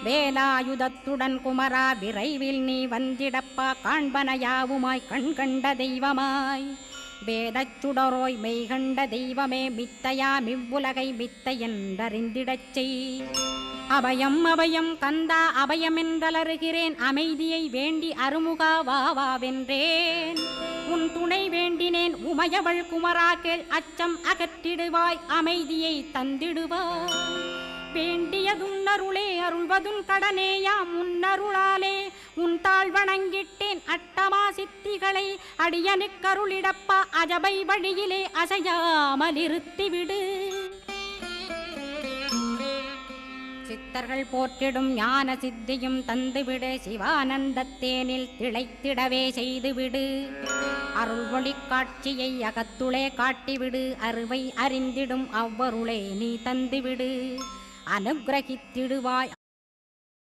வேலாயுதத்துடன் குமரா விரைவில் நீ வந்திடப்பா, காண்பனையாவுமாய் கண்கண்ட தெய்வமாய் வேதச் சுடரோய் மெய்கண்ட தெய்வமே, மித்தையாம் இவ்வுலகை மித்தை என்றறிந்திடச் செய். அபயம் அபயம் கந்தா அபயமென்றலறுகிறேன், அமைதியை வேண்டி அருமுகா வா வென்றேன். உன் துணை வேண்டினேன் உமையவள் குமரா கேள், அச்சம் அகற்றிடுவாய் அமைதியை தந்திடுவாய். வேண்டியதுன்னருளே அருள்வதும் கடனேயாம் உன்னருளாலே, உன் தாழ் வணங்கிட்டேன் அட்டமா சித்திகளை அடியனுக்கருளிடப்பா, அஜபை வழியிலே அசையாமல் இருத்திவிடு. சித்தர்கள் போற்றிடும் ஞான சித்தியும் தந்துவிடு, சிவானந்தத்தேனில் திளைத்திடவே செய்துவிடு. அருள்மொழி காட்சியை அகத்துளே காட்டிவிடு, அருவை அறிந்திடும் அவ்வருளே நீ தந்துவிடு. அனுக்கிரகித்திடுவாய்